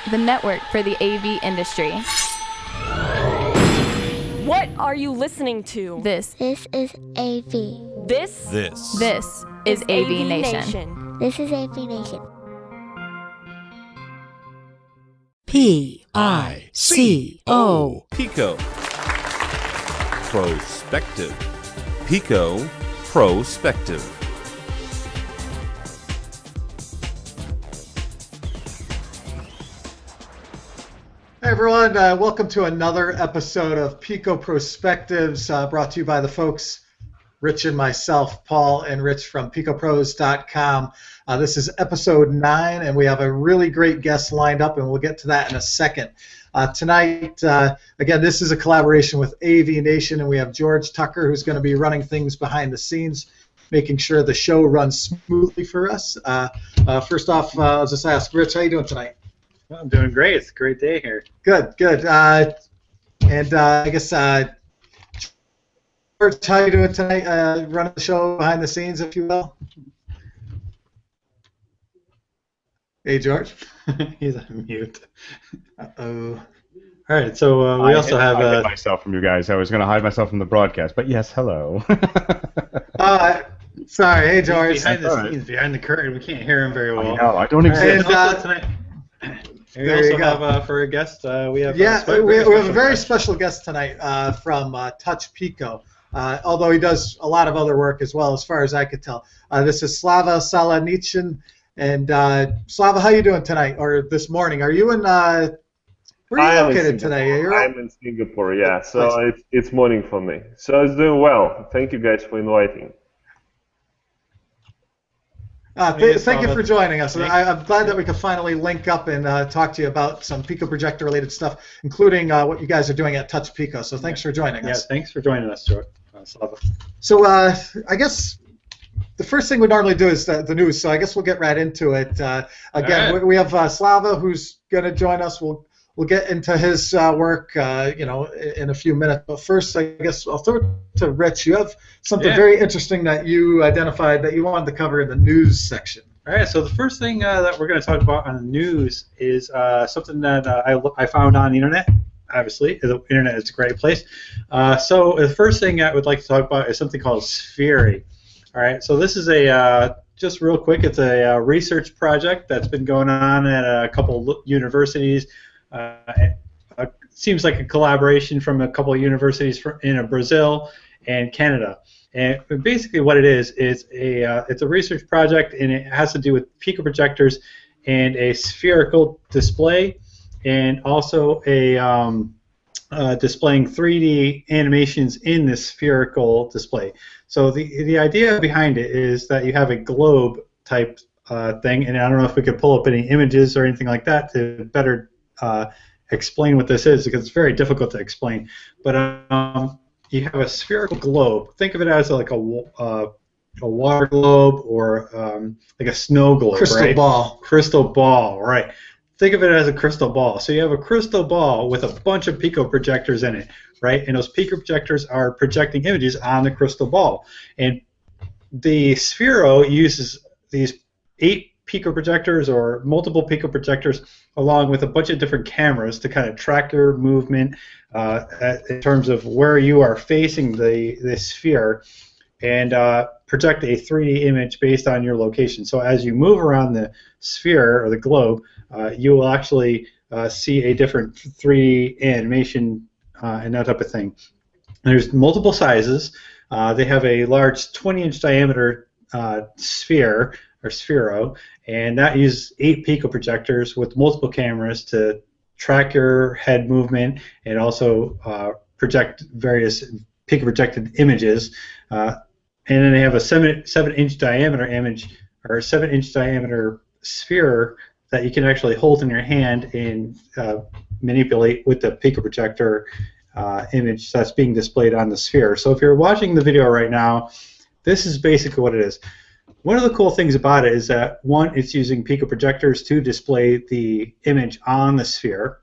the network for the AV industry. What are you listening to? This is AV. This is AV Nation. This is AV Nation. P-I-C-O. Pico. Prospective. Pico Prospective. Hey everyone, welcome to another episode of Pico Prospectives, brought to you by the folks, Rich and myself, Paul and Rich from PicoPros.com. This is episode 9, and we have a really great guest lined up, and we'll get to that in a second. Tonight, again, this is a collaboration with AV Nation, and we have George Tucker, who's going to be running things behind the scenes, making sure the show runs smoothly for us. First off, I'll just ask Rich, how you doing tonight? Well, I'm doing great. It's a great day here. Good. I guess, George, how you doing tonight? Running the show behind the scenes, if you will. Hey, George. He's on mute. Uh-oh. All right, so we also have... I hid myself from you guys. I was going to hide myself from the broadcast, but yes, hello. Sorry. Hey, George. He's behind the scenes, behind the curtain. We can't hear him very well. I know. I don't exist. And, also tonight, we also have, for a guest, we have... we have a very special guest tonight from Touch Pico, although he does a lot of other work as well, as far as I could tell. This is Slava Solonitsyn. And Slava, how you doing tonight, or this morning? Are you in... where are you located today? I'm in Singapore, yeah. So it's morning for me. So it's doing well. Thank you guys for inviting. Thank you for joining us. I'm glad that we could finally link up and talk to you about some Pico projector related stuff, including what you guys are doing at Touch Pico. So thanks for joining us. Yeah, thanks for joining us, George. Slava. So I guess the first thing we normally do is the news. So I guess we'll get right into it. Again, right. We have Slava who's going to join us. We'll get into his work, in a few minutes. But first, I guess I'll throw it to Rich. You have something very interesting that you identified that you wanted to cover in the news section. All right, so the first thing that we're going to talk about on the news is something that I found on the internet. Obviously, the internet is a great place. So the first thing I would like to talk about is something called Sphere. All right, so this is just real quick, it's a research project that's been going on at a couple universities. Seems like a collaboration from a couple of universities in Brazil and Canada. And basically what it is it's a research project, and it has to do with Pico projectors and a spherical display, and also displaying 3D animations in this spherical display. So the idea behind it is that you have a globe type thing, and I don't know if we could pull up any images or anything like that to better explain what this is, because it's very difficult to explain. But you have a spherical globe. Think of it as like a water globe, or like a snow globe, Crystal ball. Crystal ball, right. Think of it as a crystal ball. So you have a crystal ball with a bunch of Pico projectors in it, right? And those Pico projectors are projecting images on the crystal ball. And the Sphero uses these 8 Pico projectors or multiple Pico projectors along with a bunch of different cameras to kind of track your movement in terms of where you are facing the sphere, and project a 3D image based on your location. So as you move around the sphere or the globe, you will actually see a different 3D animation and that type of thing. There's multiple sizes. They have a large 20-inch diameter sphere, or Sphero, and that uses 8 Pico projectors with multiple cameras to track your head movement and also project various Pico projected images. And then they have a 7-inch diameter image, or 7-inch diameter sphere that you can actually hold in your hand and manipulate with the Pico projector image that's being displayed on the sphere. So if you're watching the video right now, this is basically what it is. One of the cool things about it is that, one, it's using Pico projectors to display the image on the sphere.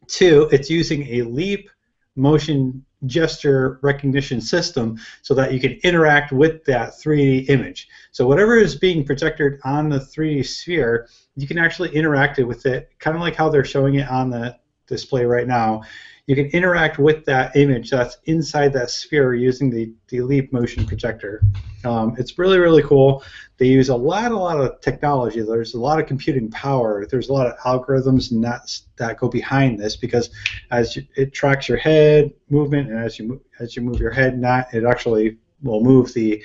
2, it's using a leap motion gesture recognition system so that you can interact with that 3D image. So whatever is being projected on the 3D sphere, you can actually interact with it, kind of like how they're showing it on the display right now. You can interact with that image that's inside that sphere using the Leap Motion Projector. It's really, really cool. They use a lot of technology. There's a lot of computing power. There's a lot of algorithms and that go behind this, because it tracks your head movement, and as you move your head, it actually will move the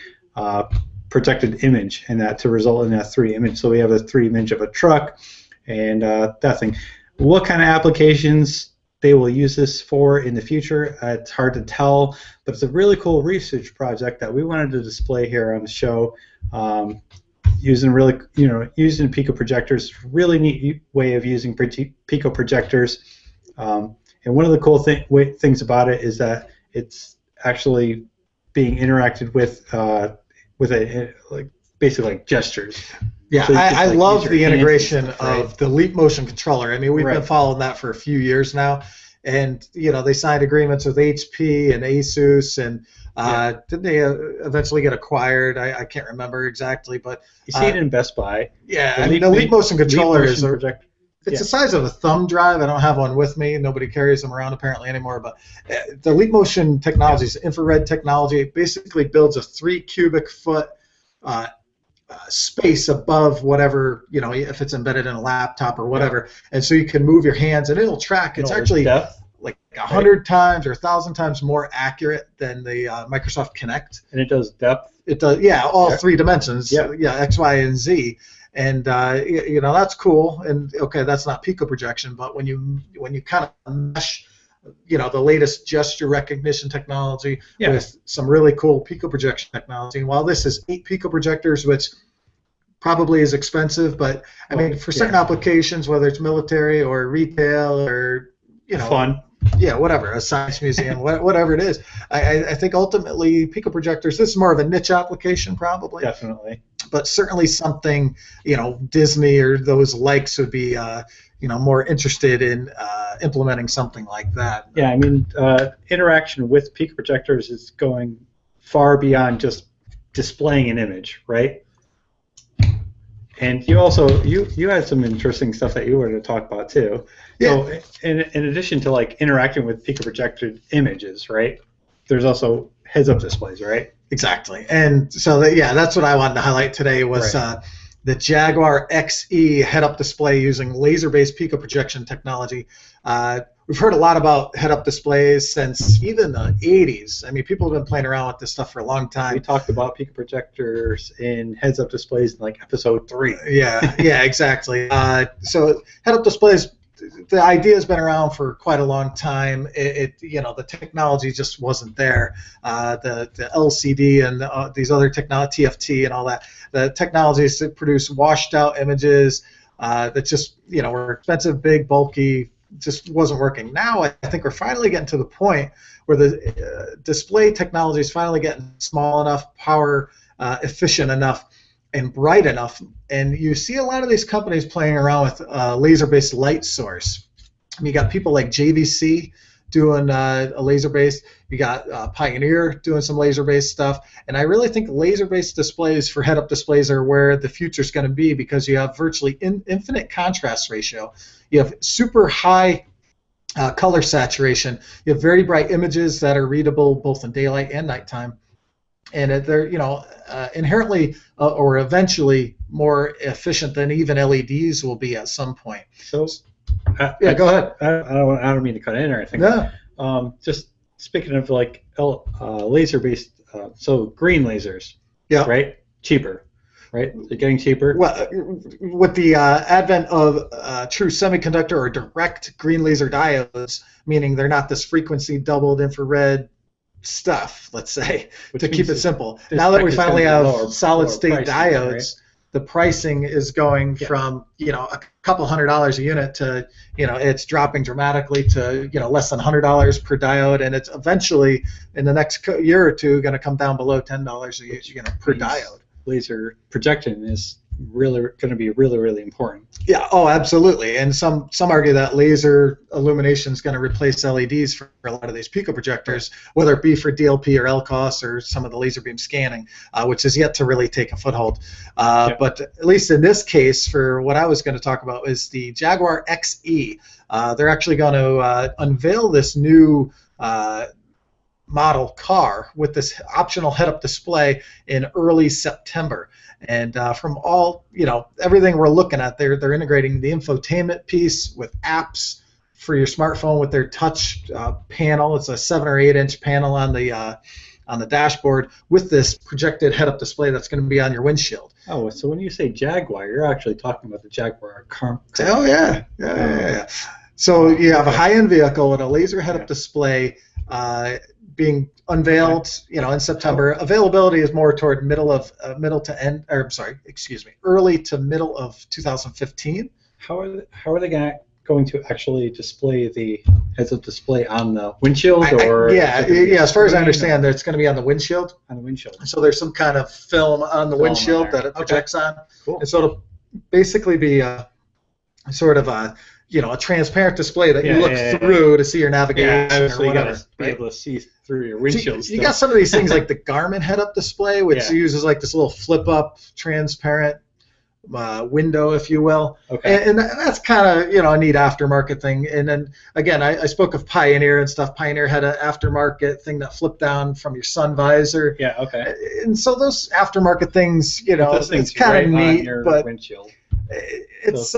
projected image, and that to result in a 3D image. So we have a 3D image of a truck and that thing. What kind of applications they will use this for in the future, it's hard to tell, but it's a really cool research project that we wanted to display here on the show. Using Pico projectors, really neat way of using Pico projectors. And one of the cool things about it is that it's actually being interacted with basically like gestures. Yeah, so I love the integration stuff, right? of the Leap Motion controller. I mean, we've been following that for a few years now, and they signed agreements with HP and Asus, and didn't they eventually get acquired? I can't remember exactly, but you see it in Best Buy. Yeah, the Leap Motion controller is it's the size of a thumb drive. I don't have one with me. Nobody carries them around apparently anymore. But the Leap Motion technology is infrared technology. It basically builds a 3 cubic foot space above whatever, if it's embedded in a laptop or whatever. And so you can move your hands and it'll track. It's actually depth, like 100 times or 1,000 times more accurate than the Microsoft Kinect. And it does depth? It does, all 3 dimensions. Yeah, X, Y, and Z. And that's cool. And okay, that's not Pico projection, but when you kind of mesh the latest gesture recognition technology with some really cool Pico projection technology. And while this is 8 Pico projectors, which probably is expensive, but I mean, for certain applications, whether it's military or retail or fun, whatever, a science museum, whatever it is, I think ultimately Pico projectors. This is more of a niche application, probably. Definitely. But certainly something Disney or those likes would be more interested in implementing something like that. Yeah, I mean, interaction with Pico projectors is going far beyond just displaying an image, right? And you also you had some interesting stuff that you wanted to talk about too. Yeah. So in addition to like interacting with Pico projected images, right? There's also heads-up displays, right? Exactly. And so that's what I wanted to highlight today was the Jaguar XE head-up display using laser-based Pico projection technology. We've heard a lot about head-up displays since even the 80s. I mean, people have been playing around with this stuff for a long time. We talked about Pico projectors in heads-up displays in like episode 3. Yeah, exactly. So head-up displays, the idea has been around for quite a long time. The technology just wasn't there. The LCD and these other technology, TFT and all that, the technologies that produce washed-out images that just were expensive, big, bulky, just wasn't working. Now I think we're finally getting to the point where the display technology is finally getting small enough, power efficient enough, and bright enough, and you see a lot of these companies playing around with laser-based light source. I mean, you got people like JVC doing a laser-based. You got Pioneer doing some laser-based stuff, and I really think laser-based displays for head-up displays are where the future is going to be, because you have virtually infinite contrast ratio. You have super high color saturation. You have very bright images that are readable both in daylight and nighttime. And they're, inherently or eventually more efficient than even LEDs will be at some point. So, go ahead. I don't mean to cut in or anything. No. Just speaking of like laser-based, so green lasers. Yeah. Right. Cheaper. Right. They're getting cheaper. Well, with the advent of true semiconductor or direct green laser diodes, meaning they're not this frequency doubled infrared stuff, let's say, to keep it simple. Now that we finally have solid-state diodes, right? The pricing is going from a couple $100 a unit to it's dropping dramatically to less than $100 per diode, and it's eventually in the next year or two going to come down below $10 per diode. Laser projection is really going to be really important. Yeah, oh, absolutely. And some argue that laser illumination is going to replace LEDs for a lot of these Pico projectors, whether it be for DLP or LCOS or some of the laser beam scanning, which is yet to really take a foothold. But at least in this case, for what I was going to talk about is the Jaguar XE. They're actually going to unveil this new model car with this optional head-up display in early September. And from all, everything we're looking at, they're integrating the infotainment piece with apps for your smartphone with their touch panel. It's a 7 or 8 inch panel on the dashboard with this projected head-up display that's going to be on your windshield. Oh, so when you say Jaguar, you're actually talking about the Jaguar car. Oh yeah. So you have a high-end vehicle with a laser head-up display being unveiled, in September. Availability is more toward early to middle of 2015. How are they going to actually display the heads-up display on the windshield? As far as I understand, it's going to be on the windshield. On the windshield. So there's some kind of film on the windshield that it projects on. Cool. And so it'll basically be a sort of a transparent display that you look through to see your navigation or whatever. You be able to see through your windshield. So you got some of these things like the Garmin head-up display, which uses like this little flip-up, transparent window, if you will. Okay. And that's kind of a neat aftermarket thing. And then again, I spoke of Pioneer and stuff. Pioneer had an aftermarket thing that flipped down from your sun visor. Yeah. Okay. And so those aftermarket things, it's kind of neat, but windshield. It's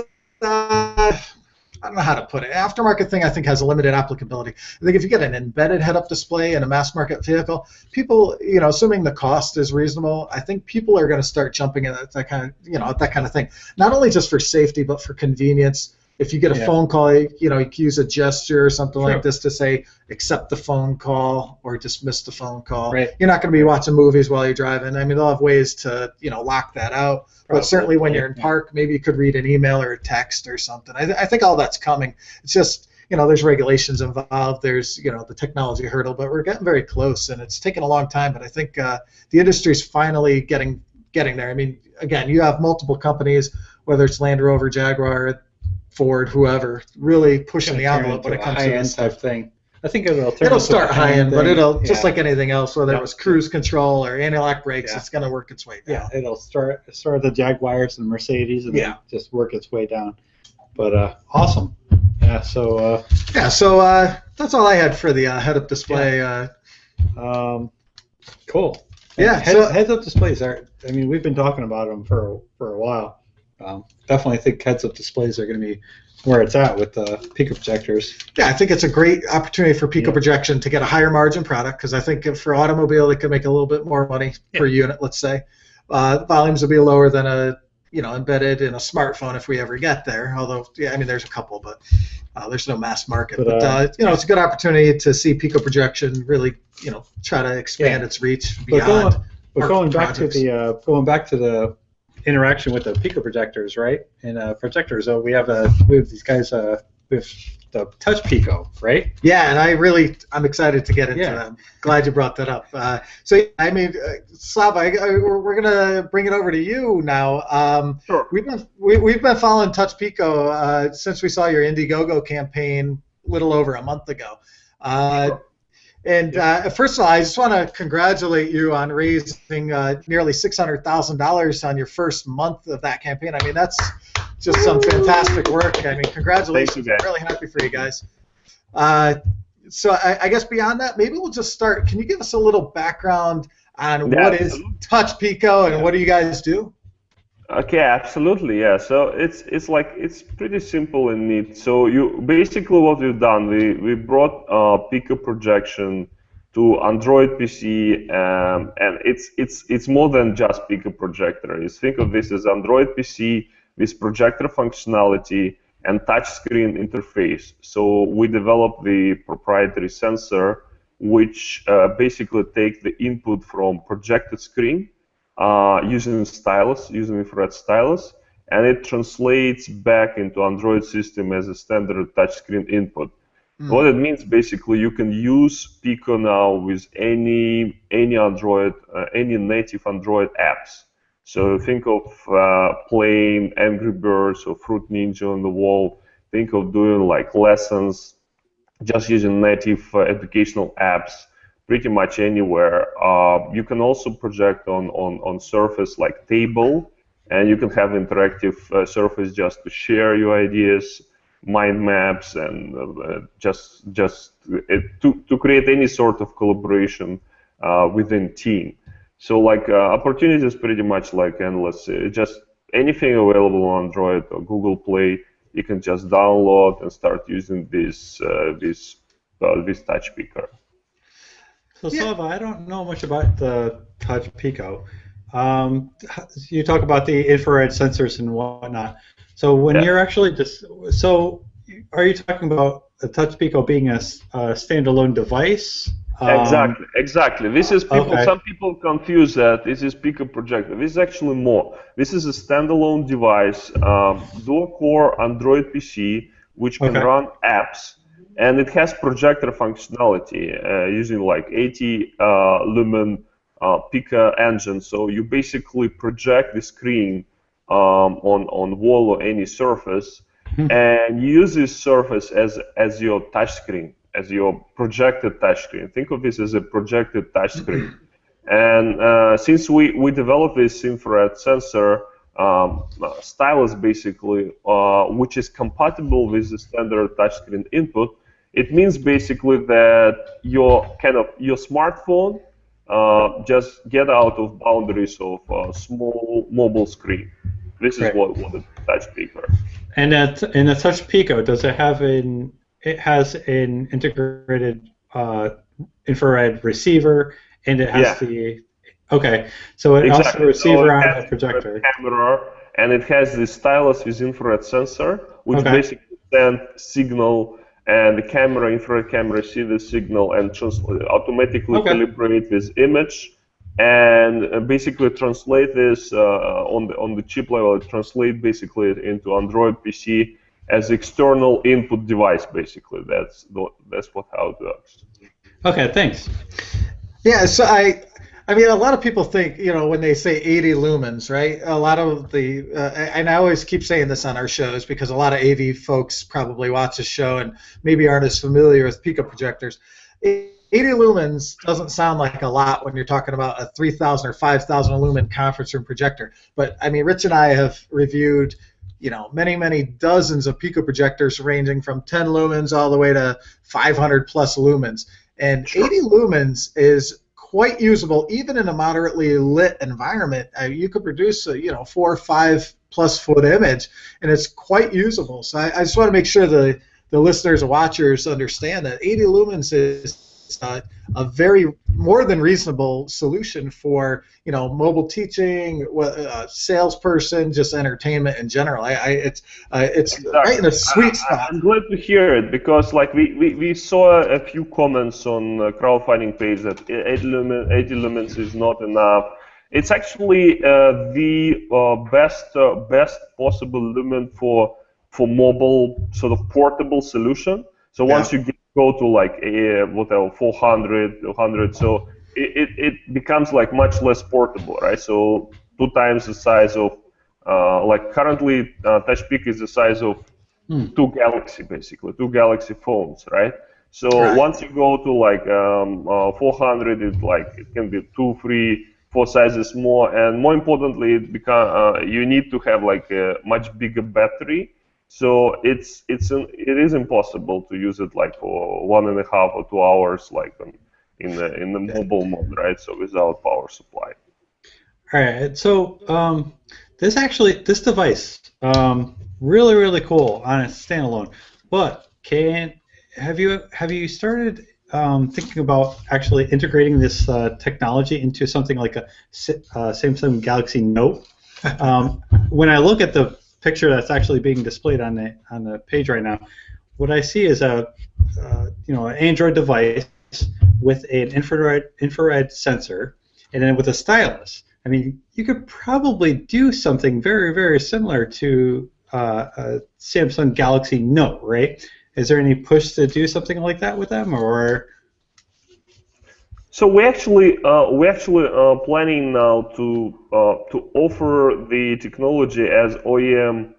I don't know how to put it. Aftermarket thing, I think, has a limited applicability. I think if you get an embedded head-up display in a mass-market vehicle, people, assuming the cost is reasonable, I think people are going to start jumping at that kind of thing. Not only just for safety, but for convenience. If you get a phone call, you can use a gesture or something like this to say accept the phone call or dismiss the phone call. Right. You're not going to be watching movies while you're driving. I mean, they'll have ways to lock that out. But certainly when you're in park, maybe you could read an email or a text or something. I think all that's coming. It's just, there's regulations involved. There's, the technology hurdle, but we're getting very close, and it's taken a long time. But I think the industry's finally getting there. I mean, again, you have multiple companies, whether it's Land Rover, Jaguar, Ford, whoever, really pushing the envelope when it comes to this type thing. I think it'll start high end, but it'll just like anything else, whether it was cruise control or anti-lock brakes, it's going to work its way down. Yeah, it'll start the Jaguars and Mercedes and then just work its way down. But awesome. Yeah. So. That's all I had for the head-up display. Cool. Yeah. Heads-up displays are. I mean, we've been talking about them for a while. Definitely think heads-up displays are going to be where it's at with the Pico projectors. Yeah, I think it's a great opportunity for Pico projection to get a higher margin product, because I think for automobile they could make a little bit more money per unit, let's say. Volumes will be lower than embedded in a smartphone if we ever get there. Although, there's a couple, but there's no mass market. But it's a good opportunity to see Pico projection really, try to expand its reach beyond. But going back to the interaction with the Pico projectors, right? And projectors, we have these guys with the Touch Pico, right? Yeah, and I'm excited to get into them. Glad you brought that up. Slav, we're gonna bring it over to you now. Sure. We've been following Touch Pico since we saw your Indiegogo campaign a little over a month ago. Sure. And first of all, I just want to congratulate you on raising nearly $600,000 on your first month of that campaign. I mean, that's just some fantastic work. I mean, congratulations. I'm really happy for you guys. So I guess beyond that, maybe we'll just start. Can you give us a little background on what is Touch Pico and what do you guys do? Okay, absolutely, yeah. So it's pretty simple and neat. So what we've done, we brought Pico projection to Android PC, and it's more than just Pico projector. You think of this as Android PC with projector functionality and touchscreen interface. So we developed the proprietary sensor, which basically takes the input from projected screen using infrared stylus, and it translates back into Android system as a standard touchscreen input. What it means, basically, you can use Pico now with any Android, any native Android apps. So think of playing Angry Birds or Fruit Ninja on the wall. Think of doing like lessons, just using native educational apps pretty much anywhere. You can also project on surface like table, and you can have interactive surface just to share your ideas, mind maps, and to create any sort of collaboration within team. So like opportunities pretty much like endless. Just anything available on Android or Google Play, you can just download and start using this Touch Pico. So Slava, I don't know much about the Touch Pico. You talk about the infrared sensors and whatnot. So when you're actually are you talking about the Touch Pico being a standalone device? Exactly. This is people. Okay. Some people confuse that this is Pico projector. This is actually more. This is a standalone device, dual-core Android PC, which can run apps, and it has projector functionality using like 80 lumen Pico engine. So you basically project the screen on wall or any surface, and use this surface as your touch screen, as your projected touch screen. Think of this as a projected touch screen. And since we developed this infrared sensor stylus, basically, which is compatible with the standard touchscreen input, it means basically that your smartphone just get out of boundaries of a small mobile screen. This is what the Touch Pico. And in the Touch Pico, does it have it has an integrated infrared receiver, and it has so it also has a receiver on the projector. Camera, and it has the stylus with infrared sensor, which basically sends signal, and the infrared camera see the signal and automatically calibrate this image, and basically translate this on the chip level. Translate basically into Android PC as external input device. Basically, that's how it works. Okay, thanks. Yeah, so I mean, a lot of people think, when they say 80 lumens, right? A lot of and I always keep saying this on our shows because a lot of AV folks probably watch the show and maybe aren't as familiar with Pico projectors. 80 lumens doesn't sound like a lot when you're talking about a 3,000 or 5,000 lumen conference room projector. But I mean, Rich and I have reviewed, many dozens of Pico projectors ranging from 10 lumens all the way to 500 plus lumens. And 80 lumens is quite usable even in a moderately lit environment. You could produce a 4 or 5 plus foot image, and it's quite usable. So I just want to make sure the listeners and watchers understand that 80 lumens is a very more than reasonable solution for mobile teaching, salesperson, just entertainment in general. It's right in the sweet spot. I'm glad to hear it because we saw a few comments on crowdfunding page that 80 lumens is not enough. It's actually the best possible lumen for mobile sort of portable solution. So once you go to like whatever 400, 100, so it becomes like much less portable, right? So 2 times the size of like currently Touch Pico is the size of 2 Galaxy, basically 2 Galaxy phones, right? So once you go to like 400, it can be 2, 3, 4 sizes more, and more importantly, you need to have like a much bigger battery. So it is impossible to use it like for 1.5 or 2 hours, like in the mobile mode, right? So without power supply. All right. So this device, really cool on its standalone. But have you started thinking about actually integrating this technology into something like a Samsung Galaxy Note? When I look at the picture that's actually being displayed on the page right now, what I see is an Android device with an infrared sensor, and then with a stylus. I mean, you could probably do something very, very similar to a Samsung Galaxy Note, right? Is there any push to do something like that with them, or? So we actually planning now to offer the technology as OEM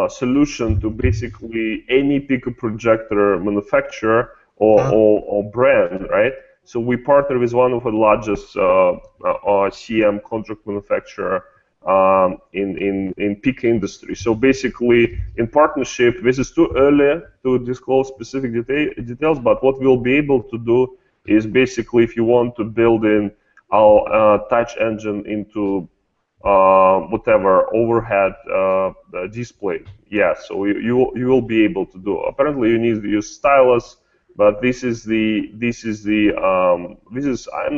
solution to basically any Pico projector manufacturer or brand, right? So we partner with one of the largest CM contract manufacturer in Pico industry. So basically, in partnership, this is too early to disclose specific details, but what we'll be able to do is basically, if you want to build in our touch engine into whatever overhead display, so you will be able to do. Apparently, you need to use stylus, but this is I'm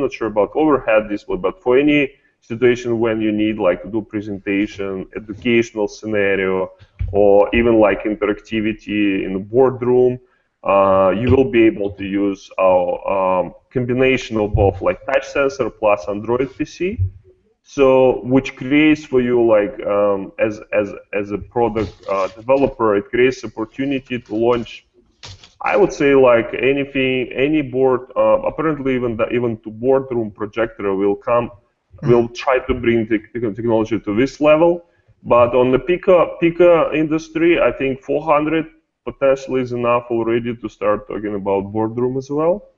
not sure about overhead display, but for any situation when you need like to do presentation, educational scenario, or even like interactivity in the boardroom, you will be able to use our combination of both like touch sensor plus Android PC. So which creates for you like as a product developer, it creates opportunity to launch, I would say, like any board. Apparently even to boardroom projector will come. We'll try to bring the technology to this level, but on the Pico industry, I think 400 potentially is enough already to start talking about boardroom as well.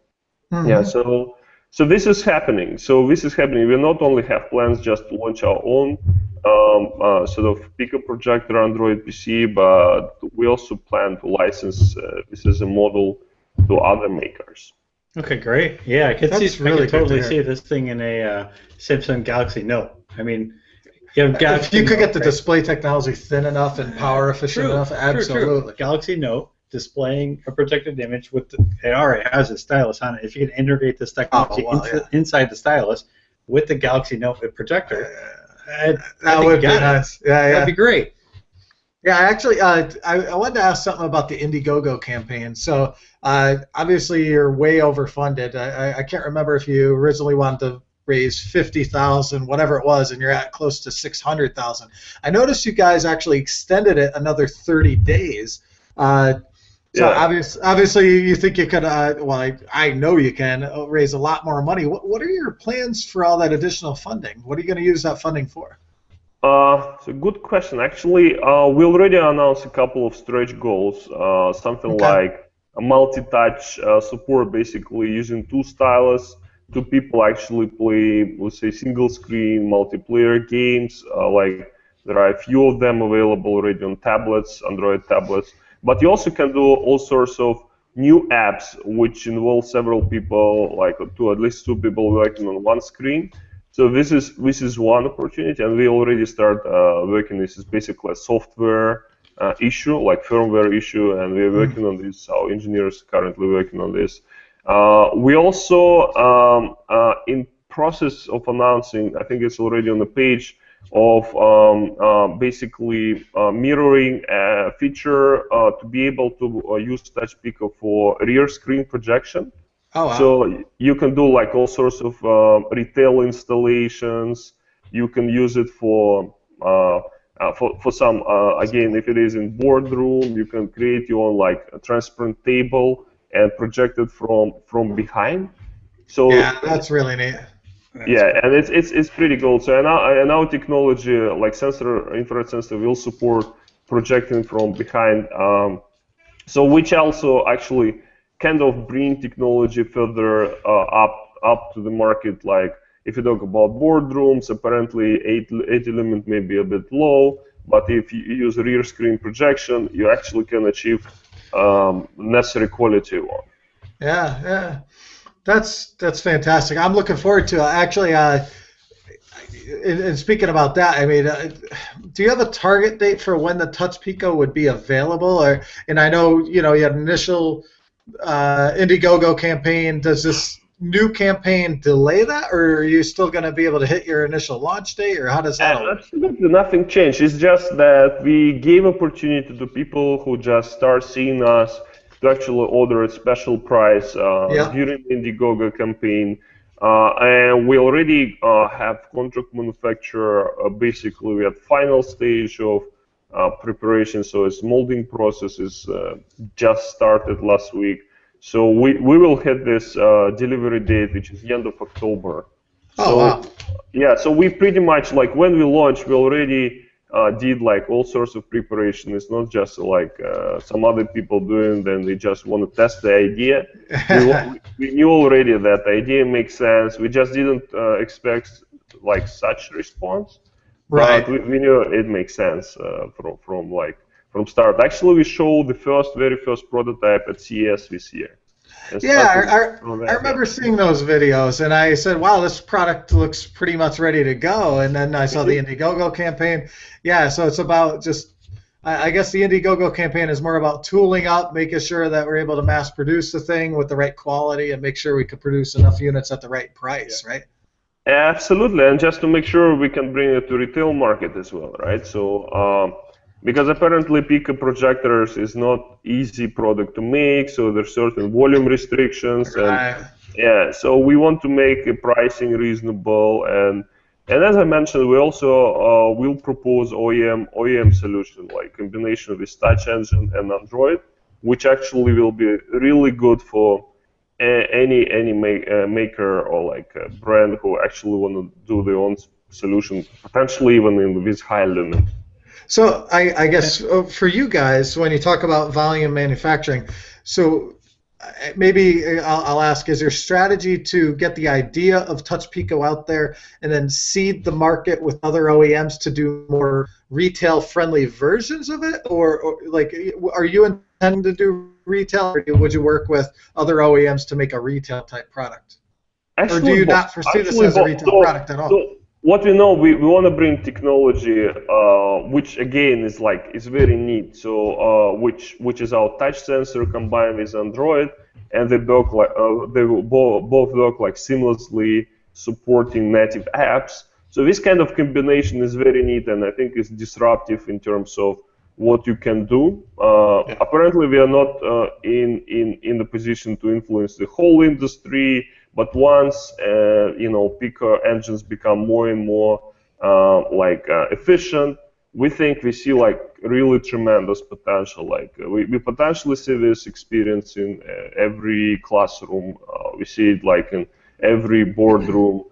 Yeah, so this is happening. We not only have plans just to launch our own sort of Pico projector Android PC, but we also plan to license this as a model to other makers. Okay, great. Yeah, I could totally see this thing in a Samsung Galaxy Note. I mean, if you could get the display technology thin enough and power efficient enough, absolutely. True. Galaxy Note displaying a projected image it already has a stylus on it. If you can integrate this technology inside the stylus with the Galaxy Note projector, that would be nice. That'd be great. Yeah, actually, I wanted to ask something about the Indiegogo campaign. So obviously you're way overfunded. I can't remember if you originally wanted to raise 50,000, whatever it was, and you're at close to 600,000. I noticed you guys actually extended it another 30 days. Obviously you think you could, I know you can raise a lot more money. What are your plans for all that additional funding? What are you going to use that funding for? It's a good question. Actually, we already announced a couple of stretch goals, something like a multi-touch support, basically using two stylus. Two people actually play, let's say, single-screen multiplayer games. Like there are a few of them available already on tablets, Android tablets. But you also can do all sorts of new apps which involve several people, like at least two people working on one screen. So this is one opportunity, and we already start working. This is basically a software issue, like firmware issue, and we are working on this. Our engineers currently working on this. We also in process of announcing, I think it's already on the page, of basically mirroring a feature to be able to use Touch Pico for rear screen projection. Oh, wow. So you can do like all sorts of retail installations. You can use it for some again, if it is in boardroom, you can create your own like a transparent table and project it from behind. So yeah, that's really neat. And it's pretty cool. So and our technology, like infrared sensor, will support projecting from behind. So which also actually kind of bring technology further up to the market. Like if you talk about boardrooms, apparently 8 element may be a bit low, but if you use rear screen projection, you actually can achieve necessary quality one. Yeah. That's fantastic. I'm looking forward to it. Actually, and speaking about that, I mean, do you have a target date for when the Touch Pico would be available? And I know you had an initial Indiegogo campaign. Does this new campaign delay that, or are you still going to be able to hit your initial launch date, or how does that work? Absolutely nothing changed. It's just that we gave opportunity to people who just start seeing us to actually order at special price during the Indiegogo campaign. And we already have contract manufacturer. Basically, we have final stage of preparation, so its molding process is just started last week. So we will hit this delivery date, which is the end of October. So, wow. Yeah, so we pretty much, like, when we launched, we already did like all sorts of preparation. It's not just like some other people doing, then they just want to test the idea. We knew already that the idea makes sense. We just didn't expect like such response. Right. But we knew it makes sense from start. Actually, we showed the very first prototype at CES this year. Yeah, I remember seeing those videos, and I said, wow, this product looks pretty much ready to go. And then I saw the Indiegogo campaign. Yeah, so it's about just, I guess the Indiegogo campaign is more about tooling up, making sure that we're able to mass produce the thing with the right quality and make sure we can produce enough units at the right price, right? Absolutely, and just to make sure we can bring it to retail market as well, right? So, because apparently Pico projectors is not easy product to make, so there's certain volume restrictions, and yeah, so we want to make a pricing reasonable, and as I mentioned, we also will propose OEM solution, like combination with Touch Engine and Android, which actually will be really good for any maker or like a brand who actually want to do their own solution, potentially even in this high limit. So I guess for you guys, when you talk about volume manufacturing, so maybe I'll ask, is your strategy to get the idea of Touch Pico out there and then seed the market with other OEMs to do more retail-friendly versions of it? Or like, are you intending to do retail, or would you work with other OEMs to make a retail-type product? Actually, or do you not foresee this as a retail product at all? So what we know, we want to bring technology, which again is very neat. So which is our touch sensor combined with Android, and they both work like seamlessly supporting native apps. So this kind of combination is very neat, and I think is disruptive in terms of what you can do. Apparently, we are not in the position to influence the whole industry. But once Pico engines become more and more efficient, we think we see like really tremendous potential. Like we potentially see this experience in every classroom. We see it like in every boardroom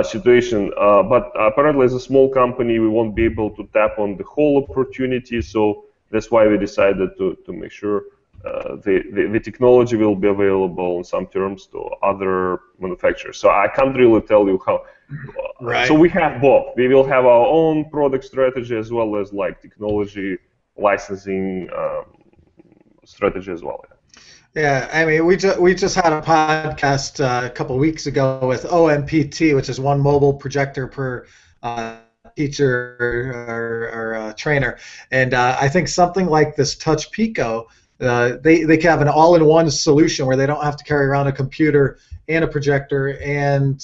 situation. But apparently, as a small company, we won't be able to tap on the whole opportunity. So that's why we decided to make sure the technology will be available in some terms to other manufacturers. So I can't really tell you how. Right. So we have both. We will have our own product strategy as well as like technology licensing strategy as well. Yeah, I mean, we just had a podcast a couple weeks ago with OMPT, which is one mobile projector per teacher or trainer, and I think something like this Touch Pico. They can have an all-in-one solution where they don't have to carry around a computer and a projector and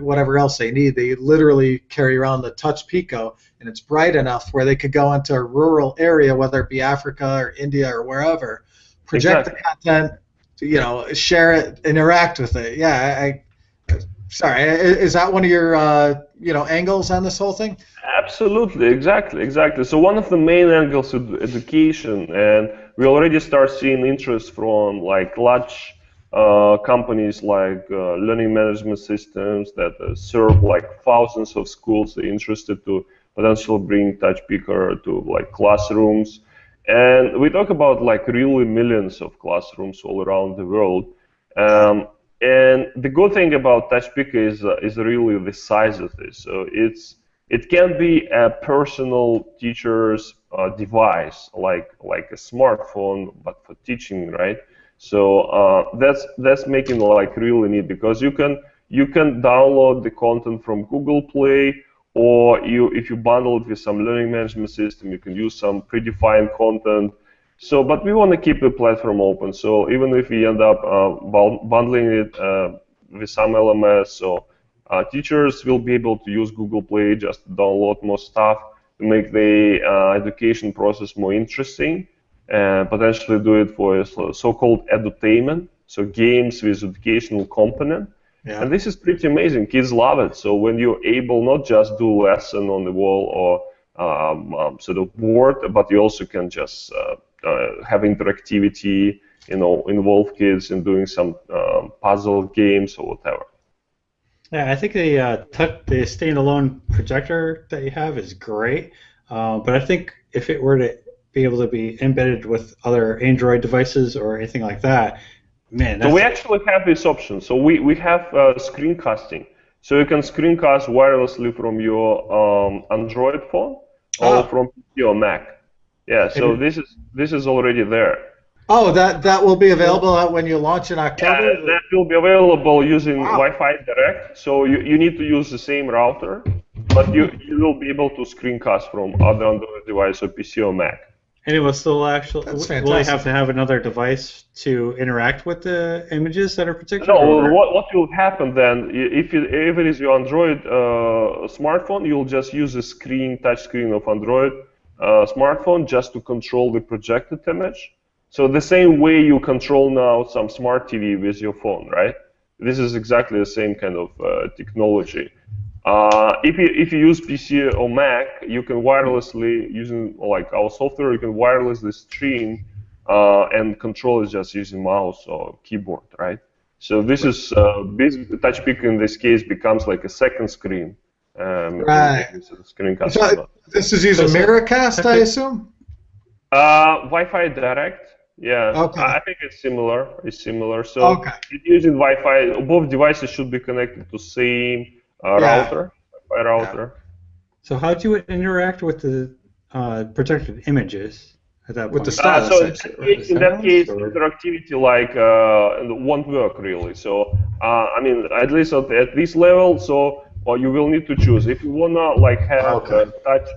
whatever else they need. They literally carry around the Touch Pico, and it's bright enough where they could go into a rural area, whether it be Africa or India or wherever, project the content, share it, interact with it. Yeah, sorry, is that one of your angles on this whole thing? Absolutely, exactly. So one of the main angles is education, and we already start seeing interest from like large companies like learning management systems that serve like thousands of schools. They're interested to potentially bring Touch Pico to like classrooms, and we talk about like really millions of classrooms all around the world. And the good thing about Touch Pico is really the size of this. So it can be a personal teacher's device, like a smartphone, but for teaching, right? So that's making like really neat, because you can download the content from Google Play, or if you bundle it with some learning management system, you can use some predefined content. So, but we want to keep the platform open. So even if we end up bundling it with some LMS, so teachers will be able to use Google Play just to download more stuff to make the education process more interesting, and potentially do it for so-called edutainment, so games with educational component. Yeah. And this is pretty amazing. Kids love it. So when you're able not just do lesson on the wall or sort of board, but you also can just have interactivity, involve kids in doing some puzzle games or whatever. Yeah, I think the standalone projector that you have is great, but I think if it were to be able to be embedded with other Android devices or anything like that, man. So we actually have this option. So we have screencasting. So you can screencast wirelessly from your Android phone or from PC or Mac. Yeah. So this is already there. Oh, that will be available when you launch in October? Yeah, that will be available using Wi-Fi Direct. So you need to use the same router, but you will be able to screencast from other Android device or PC or Mac. And it will still actually, That's will you have to have another device to interact with the images that are projected? No, what will happen then, if it is your Android smartphone, you'll just use the touch screen of Android smartphone just to control the projected image. So the same way you control now some smart TV with your phone, right? This is exactly the same kind of technology. If you use PC or Mac, you can wirelessly, using like our software, you can wirelessly stream and control it just using mouse or keyboard, right? So this is basically Touch Pico in this case becomes like a second screen. Right. Screencast. So this is using Miracast, I assume? Wi-Fi Direct. Yeah, okay. I think it's similar. So it's using Wi-Fi. Both devices should be connected to same router, Wi-Fi router. So how do you interact with the projected images at that point? With the status. In that case, interactivity won't work really. So I mean, at least at this level, you will need to choose. If you wanna have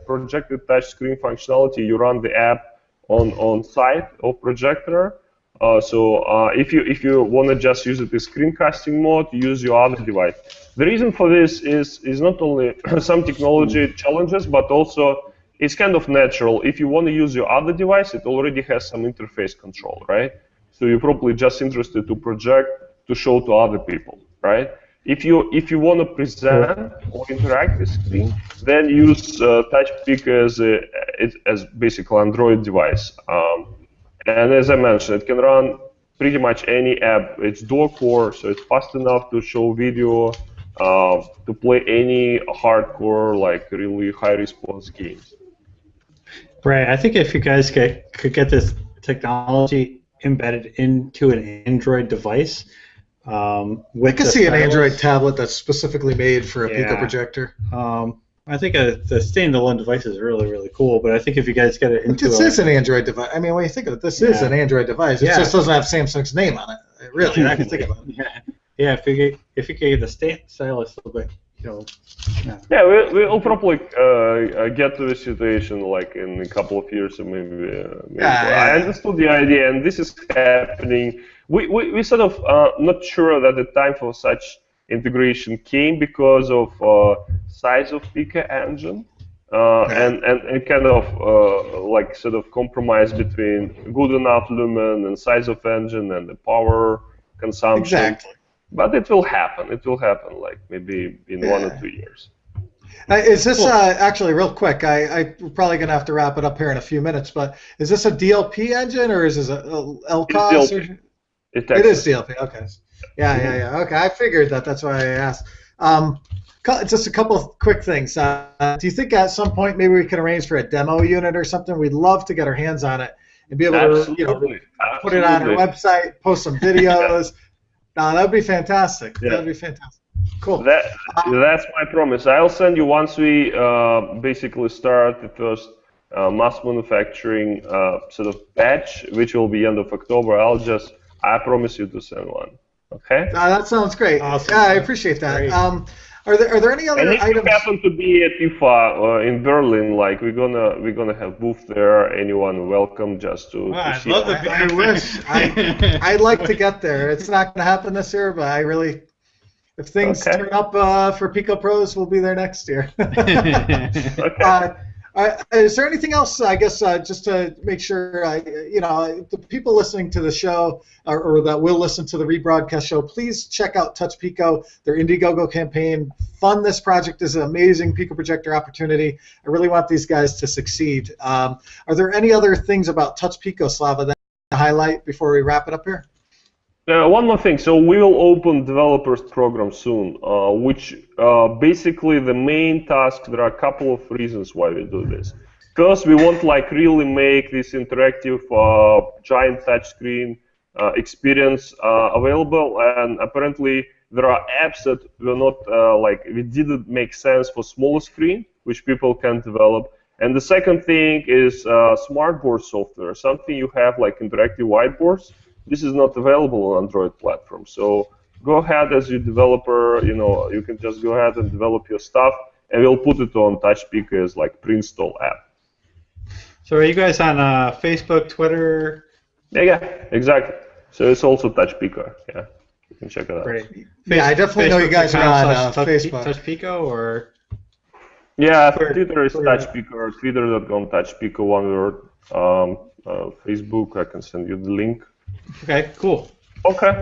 projected touch screen functionality, you run the app on site of projector. If you want to just use it in screencasting mode, use your other device. The reason for this is not only some technology challenges, but also it's kind of natural. If you want to use your other device, it already has some interface control, right? So you're probably just interested to project to show to other people, right? If you want to present or interact with screen, then use Touch Pico as basically Android device. And as I mentioned, it can run pretty much any app. It's dual-core, so it's fast enough to show video, to play any hardcore, like really high-response games. Right. I think if you guys could get this technology embedded into an Android device, I could see an Android tablet that's specifically made for a Pico projector. I think the standalone device is really, really cool, but I think if you guys get it into this is an Android device. I mean, when you think of it, this is an Android device. It just doesn't have Samsung's name on it. Really, I can think about it. Yeah, if you get the stylus a little bit, Yeah, we'll probably get to the situation like in a couple of years or maybe. I understood the idea, and this is happening. We sort of not sure that the time for such integration came because of size of Pico engine and kind of sort of compromise between good enough lumen and size of engine and the power consumption. Exactly. But it will happen. It will happen like maybe in 1 or 2 years. Is this actually real quick? I'm probably going to have to wrap it up here in a few minutes. But is this a DLP engine or is this a LCOS? It is DLP. Okay. Yeah. Okay, I figured that. That's why I asked. Just a couple of quick things. Do you think at some point maybe we can arrange for a demo unit or something? We'd love to get our hands on it and be able to put it on our website, post some videos. That would be fantastic. Yeah. That would be fantastic. Cool. That's my promise. I'll send you once we basically start the first mass manufacturing sort of batch, which will be end of October. I promise you to send one. Okay. That sounds great. Awesome. Yeah, I appreciate that. Are there any other items? items? If you happen to be at IFA in Berlin, like we're gonna have booth there. Anyone welcome just to see. I wish. I'd like to get there. It's not going to happen this year, but I really, if things turn up for Pico Pros, we'll be there next year. Is there anything else? I guess just to make sure, the people listening to the show or that will listen to the rebroadcast show, please check out Touch Pico, their Indiegogo campaign. Fund this project. This is an amazing Pico projector opportunity. I really want these guys to succeed. Are there any other things about Touch Pico, Slava, that highlight before we wrap it up here? One more thing. So we will open developers program soon, which basically the main task. There are a couple of reasons why we do this. First, we want like really make this interactive giant touchscreen experience available, and apparently there are apps that were not we didn't make sense for smaller screen, which people can develop. And the second thing is smartboard software, something you have like interactive whiteboards. This is not available on Android platform. So go ahead as your developer, you can just go ahead and develop your stuff, and we'll put it on Touch Pico as like pre-install app. So are you guys on Facebook, Twitter? Yeah, exactly. So it's also Touch Pico. Yeah, you can check it out. Great. Yeah, I definitely know you guys are on Facebook. Touch Pico or? Yeah, Twitter is Touch Pico, or twitter.com Touch Pico, one word. Facebook, I can send you the link. Okay, cool. Okay.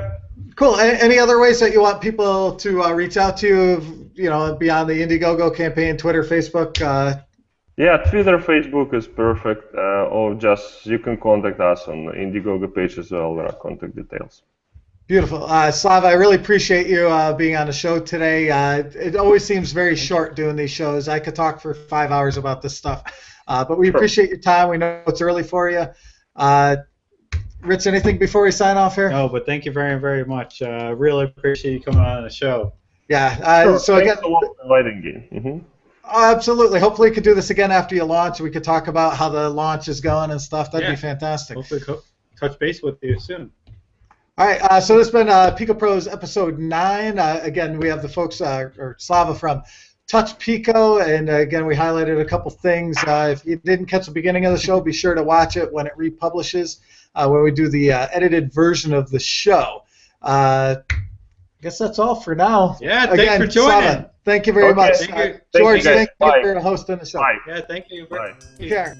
Cool. Any other ways that you want people to reach out to you, beyond the Indiegogo campaign, Twitter, Facebook? Yeah, Twitter, Facebook is perfect, or just you can contact us on the Indiegogo page as well. There are contact details. Beautiful. Slava, I really appreciate you being on the show today. It always seems very short doing these shows. I could talk for 5 hours about this stuff, but we appreciate your time. We know it's early for you. Rich, anything before we sign off here? No, but thank you very, very much. Really appreciate you coming on the show. Yeah. Sure. So Thanks again, a lot for inviting me. Mm-hmm. Absolutely. Hopefully, we could do this again after you launch. We could talk about how the launch is going and stuff. That'd be fantastic. Hopefully, touch base with you soon. All right. So this has been Pico Pros episode 9. Again, we have the folks, or Slava from Touch Pico, and again, we highlighted a couple things. If you didn't catch the beginning of the show, be sure to watch it when it republishes, when we do the edited version of the show. I guess that's all for now. Yeah, thanks for joining. Slava, thank you very much. Thank you. George, thank you Bye. for hosting the show. Bye. Yeah, thank you. Bye. Take care.